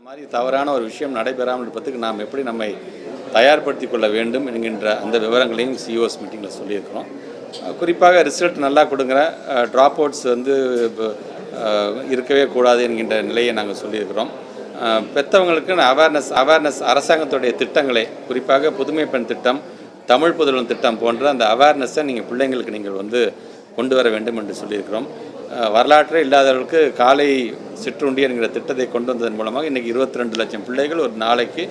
மாதிரி தவறான ஒரு விஷயம் நடைபெறாமல் இருப்பதற்கு நாம் எப்படி நம்மை தயார்படுத்திக் கொள்ள வேண்டும் என்கின்ற அந்த விவரங்களையும் சிஓஎஸ் மீட்டிங்கில் சொல்லியிருக்கிறோம். குறிப்பாக ரிசல்ட் நல்லா கொடுங்கிற ட்ராப் அவுட்ஸ் வந்து இருக்கவே கூடாது என்கின்ற நிலையை நாங்கள் சொல்லியிருக்கிறோம். பெற்றவங்களுக்கு அவேர்னஸ் அரசாங்கத்துடைய திட்டங்களை, குறிப்பாக புதுமை பெண் திட்டம், தமிழ் புதல்வன் திட்டம் போன்ற அந்த அவேர்னஸை பிள்ளைங்களுக்கு நீங்கள் வந்து கொண்டு வர வேண்டும் என்று சொல்லியிருக்கிறோம். வரலாற்றே இல்லாதவர்களுக்கு காலை சிற்றுண்டி என்கிற திட்டத்தை கொண்டு வந்ததன் மூலமாக இன்றைக்கி 22 லட்சம் பிள்ளைகள் ஒரு நாளைக்கு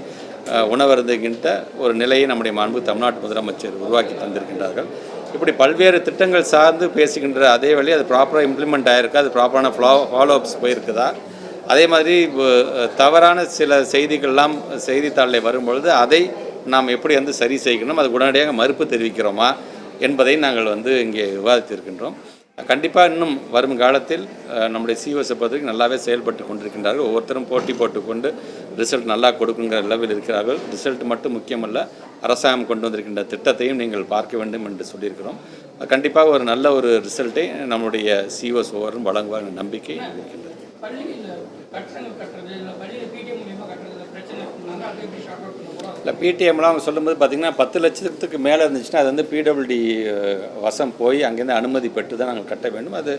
உணவருந்துகின்ற ஒரு நிலையை நம்முடைய மாண்பு தமிழ்நாட்டு முதலமைச்சர் உருவாக்கி தந்திருக்கின்றார்கள். இப்படி பல்வேறு திட்டங்கள் சார்ந்து பேசுகின்ற அதே வழி அது ப்ராப்பராக இம்ப்ளிமெண்ட் ஆகிருக்கா, அது ப்ராப்பரான ஃபாலோ அப்ஸ் போயிருக்குதா, அதே மாதிரி தவறான சில செய்திகள்லாம் செய்தித்தாளில் வரும்பொழுது அதை நாம் எப்படி வந்து சரி செய்யணும், அது உடனடியாக மறுப்பு தெரிவிக்கிறோமா என்பதை நாங்கள் வந்து இங்கே விவாதித்திருக்கின்றோம். கண்டிப்பாக இன்னும் வரும் காலத்தில் நம்முடைய சிஓஎஸை பொறுத்தவரைக்கும் நல்லாவே செயல்பட்டு கொண்டிருக்கின்றார்கள். ஒவ்வொருத்தரும் போட்டி போட்டுக்கொண்டு ரிசல்ட் நல்லா கொடுக்குங்கிற லெவலில் இருக்கிறார்கள். ரிசல்ட் மட்டும் முக்கியமல்ல, அரசாங்கம் கொண்டு வந்திருக்கின்ற திட்டத்தையும் நீங்கள் பார்க்க வேண்டும் என்று சொல்லியிருக்கிறோம். கண்டிப்பாக ஒரு நல்ல ஒரு ரிசல்ட்டை நம்முடைய சிஓஎஸ் ஒவ்வொருவரும் வழங்குவார் என்ற நம்பிக்கை இருக்கின்றது. இல்லை, பிடிஎம்லாம் அவங்க சொல்லும்போது பார்த்திங்கன்னா 10 லட்சத்துக்கு மேலே இருந்துச்சுன்னா அது வந்து பிடபிள்யூடி வசம் போய் அங்கேருந்து அனுமதி பெற்று தான் நாங்கள் கட்ட வேண்டும். அது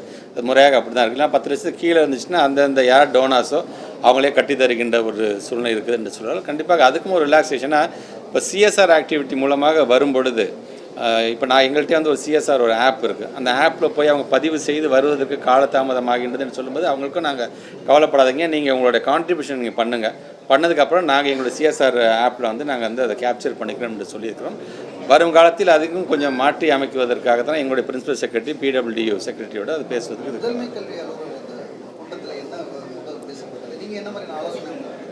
முறையாக அப்படி தான் இருக்கலாம். 10 லட்சத்துக்கு கீழே இருந்துச்சுன்னா அந்தந்த யார் டோனாஸோ அவங்களே கட்டி தருகின்ற ஒரு சூழ்நிலை இருக்குது என்று சொல்கிறார்கள். கண்டிப்பாக அதுக்கும் ஒரு ரிலாக்ஸேஷனாக இப்போ சிஎஸ்ஆர் ஆக்டிவிட்டி மூலமாக வரும் பொழுது இப்போ எங்கள்கிட்ட வந்து ஒரு சிஎஸ்ஆர் ஒரு ஆப் இருக்குது. அந்த ஆப்பில் போய் அவங்க பதிவு செய்து வருவதற்கு காலதாமதமாகின்றதுன்னு சொல்லும்போது அவங்களுக்கும் நாங்கள் கவலைப்படாதீங்க, நீங்கள் உங்களுடைய கான்ட்ரிபியூஷன் நீங்கள் பண்ணுங்கள், பண்ணதுக்கப்புறம் நாங்கள் எங்களுடைய சிஎஸ்ஆர் ஆப்பில் வந்து நாங்கள் வந்து அதை கேப்சர் பண்ணிக்கிறோம் என்று சொல்லியிருக்கிறோம். வரும் காலத்தில் அதுக்கும் கொஞ்சம் மாற்றி அமைக்குவதற்காக தான் எங்களுடைய பிரின்சிபல் செக்ரட்டரி பிடபிள்யூ செக்ரட்டரியோடு அது பேசுவதற்கு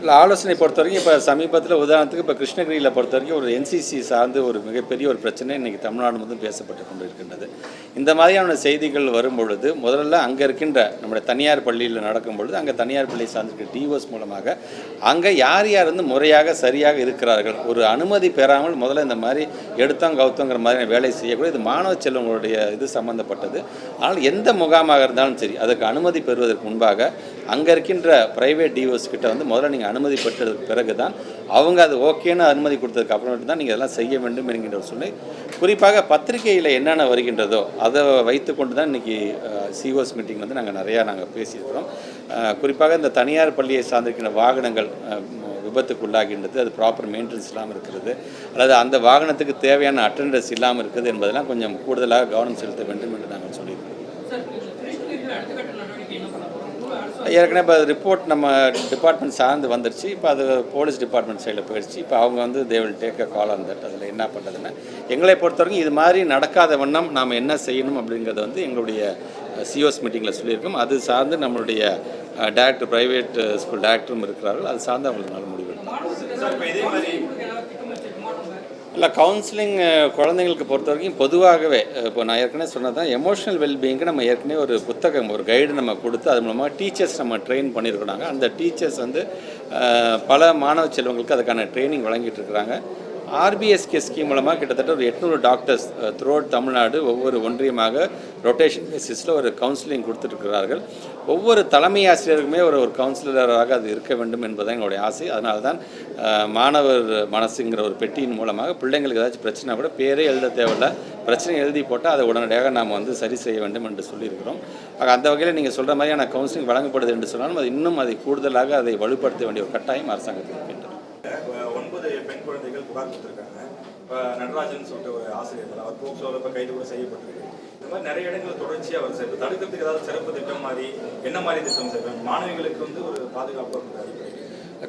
இல்லை ஆலோசனை பொறுத்த வரைக்கும் இப்போ சமீபத்தில் உதாரணத்துக்கு இப்போ கிருஷ்ணகிரியில் பொறுத்த வரைக்கும் ஒரு என்சிசி சார்ந்து ஒரு மிகப்பெரிய ஒரு பிரச்சனை இன்றைக்கி தமிழ்நாடு முழுவதும் பேசப்பட்டு கொண்டு இருக்கின்றது. இந்த மாதிரியான செய்திகள் வரும்பொழுது முதல்ல அங்கே இருக்கின்ற நம்முடைய தனியார் பள்ளியில் நடக்கும் பொழுது அங்கே தனியார் பள்ளி சார்ந்திருக்கிற டிஓஸ் மூலமாக அங்கே யார் வந்து முறையாக சரியாக இருக்கிறார்கள், ஒரு அனுமதி பெறாமல் முதல்ல இந்த மாதிரி எடுத்தோம் கவுத்தோங்கிற மாதிரியான வேலை செய்யக்கூடிய இது மாணவ செல்வங்களுடைய இது சம்மந்தப்பட்டது. ஆனால் எந்த முகாமாக இருந்தாலும் சரி அதுக்கு அனுமதி பெறுவதற்கு முன்பாக அங்கே இருக்கின்ற ப்ரைவேட் டிஓஸ் கிட்ட வந்து முதல்ல நீங்கள் அனுமதி பெற்றதுக்கு பிறகு தான் அவங்க அது ஓகேன்னு அனுமதி கொடுத்ததுக்கு அப்புறமேட்டு தான் நீங்கள் அதெல்லாம் செய்ய வேண்டும் என்கின்ற ஒரு சூழ்நிலை. குறிப்பாக பத்திரிகையில் என்னென்ன வருகின்றதோ அதை வைத்து கொண்டு தான் இன்றைக்கி சிஓஎஸ் மீட்டிங் வந்து நாங்கள் பேசியிருக்கிறோம். குறிப்பாக இந்த தனியார் பள்ளியை சார்ந்திருக்கின்ற வாகனங்கள் விபத்துக்குள்ளாகின்றது, அது ப்ராப்பர் மெயின்டெனன்ஸ் இல்லாமல் இருக்கிறது, அல்லது அந்த வாகனத்துக்கு தேவையான அட்டெண்டன்ஸ் இல்லாமல் இருக்குது என்பதெல்லாம் கொஞ்சம் கூடுதலாக கவனம் செலுத்த வேண்டும் என்று நாங்கள் சொல்லியிருக்கிறோம். ஏற்கனவே இப்போ ரிப்போர்ட் நம்ம டிபார்ட்மெண்ட் சார்ந்து வந்துருச்சு. இப்போ அது போலீஸ் டிபார்ட்மெண்ட் சைடில் போயிடுச்சு. இப்போ அவங்க வந்து they will take a call on that. அதில் என்ன பண்ணுறதுன்னு எங்களை பொறுத்தவரைக்கும் இது மாதிரி நடக்காத வண்ணம் நாம் என்ன செய்யணும் அப்படிங்கிறத வந்து எங்களுடைய சிஓஎஸ் மீட்டிங்கில் சொல்லியிருக்கோம். அது சார்ந்து நம்மளுடைய டைரக்டர் ப்ரைவேட் ஸ்கூல் டைரக்டரும் இருக்கிறார்கள். அது சார்ந்து அவங்களுக்கு நல்ல முடிவு இல்லை. கவுன்சிலிங் குழந்தைங்களுக்கு பொறுத்த வரைக்கும் பொதுவாகவே இப்போ நான் ஏற்கனவே சொன்னதான் எமோஷனல் வெல்பீயிங்க்கு நம்ம ஏற்கனவே ஒரு புத்தகம் ஒரு கைடு நம்ம கொடுத்து அது மூலமாக டீச்சர்ஸ் நம்ம ட்ரெயின் பண்ணியிருக்கிறாங்க. அந்த டீச்சர்ஸ் வந்து பல மாணவ செல்வங்களுக்கு அதுக்கான ட்ரைனிங் வழங்கிட்டு இருக்கிறாங்க. ஆர்பிஎஸ்கே ஸ்கீம் மூலமாக கிட்டத்தட்ட ஒரு 800 டாக்டர்ஸ் த்ரூ அவுட் தமிழ்நாடு ஒவ்வொரு ஒன்றியமாக ரொட்டேஷன் பேசிஸில் ஒரு கவுன்சிலிங் கொடுத்துட்ருக்கிறார்கள். ஒவ்வொரு தலைமை ஆசிரியருக்குமே ஒரு கவுன்சிலராக அது இருக்க வேண்டும் என்பதுதான் எங்களுடைய ஆசை. அதனால தான் மாணவர் மனசுங்கிற ஒரு பெட்டியின் மூலமாக பிள்ளைங்களுக்கு ஏதாச்சும் பிரச்சனை கூட பேரே எழுத தேவையில்லை, பிரச்சனை எழுதி போட்டால் அதை உடனடியாக நாம் வந்து சரி செய்ய வேண்டும் என்று சொல்லியிருக்கிறோம். அந்த வகையில் நீங்கள் சொல்கிற மாதிரியான கவுன்சிலிங் வழங்கப்படுது என்று சொன்னாலும் அது இன்னும் அதை கூடுதலாக அதை வலுப்படுத்த வேண்டிய ஒரு கட்டாயம் அரசாங்கத்தில் இருக்கின்றது. 9 பெண் குழந்தைகள் புகார் கொடுத்துருக்காங்க. இப்போ நடராஜன் சொல்லிட்டு ஒரு ஆசிரியர் அவர் போக்சோவில் இப்போ கைது கூட செய்யப்பட்டிருக்கு. இந்த மாதிரி நிறைய இடங்கள் தொடர்ச்சியாக வருது. இப்போ தடுக்கிறதுக்கு ஏதாவது சிறப்பு திட்டம் மாதிரி என்ன மாதிரி திட்டம் செய்வாங்க? மாணவிகளுக்கு வந்து ஒரு பாதுகாப்பு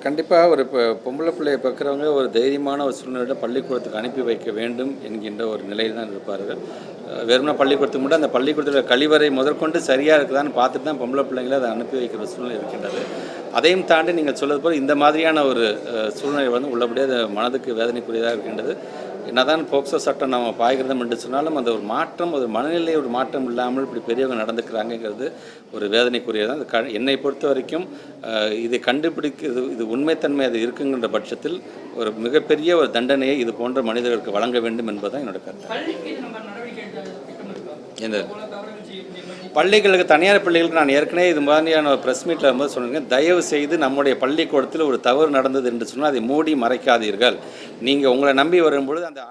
கண்டிப்பாக ஒரு பொம்பளை பிள்ளையை பார்க்குறவங்க ஒரு தைரியமான ஒரு சூழ்நிலையில் பள்ளிக்கூடத்துக்கு அனுப்பி வைக்க வேண்டும் என்கின்ற ஒரு நிலையில் தான் இருப்பார்கள். வெறுமனா பள்ளிக்கூடத்துக்கு மட்டும் அந்த பள்ளிக்கூடத்தில் கழிவறை முதற்கொண்டு சரியாக இருக்குதான்னு பார்த்துட்டு தான் பொம்பளை பிள்ளைங்களை அதை அனுப்பி வைக்கிற சூழ்நிலை இருக்கின்றது. அதையும் தாண்டி நீங்கள் சொல்வது போல் இந்த மாதிரியான ஒரு சூழ்நிலை வந்து உள்ளபடியே அது மனதுக்கு வேதனைக்குரியதாக இருக்கின்றது. என்னதான் போக்சோ சட்டம் நம்ம பாய்கிறதும் என்று சொன்னாலும் அந்த ஒரு மாற்றம், ஒரு மனநிலை ஒரு மாற்றம் இல்லாமல் இப்படி பெரியவங்க நடந்துக்கிறாங்கிறது ஒரு வேதனைக்குரியதான். அது என்னை பொறுத்த வரைக்கும் இதை கண்டுபிடிக்கிறது, இது உண்மைத்தன்மை அது இருக்குங்கின்ற பட்சத்தில் ஒரு மிகப்பெரிய ஒரு தண்டனையை இது போன்ற மனிதர்களுக்கு வழங்க வேண்டும் என்பதுதான் என்னோட கருத்து. பள்ளிகளுக்கு, தனியார் பள்ளிகளுக்கு நான் ஏற்கனவே இது மாதிரியான ப்ரெஸ் மீட்டில் வரும்போது சொன்னேன், தயவு செய்து நம்முடைய பள்ளிக்கூடத்தில் ஒரு தவறு நடந்தது என்று சொன்னால் அதை மூடி மறைக்காதீர்கள். நீங்கள் உங்களை நம்பி வரும்பொழுது அந்த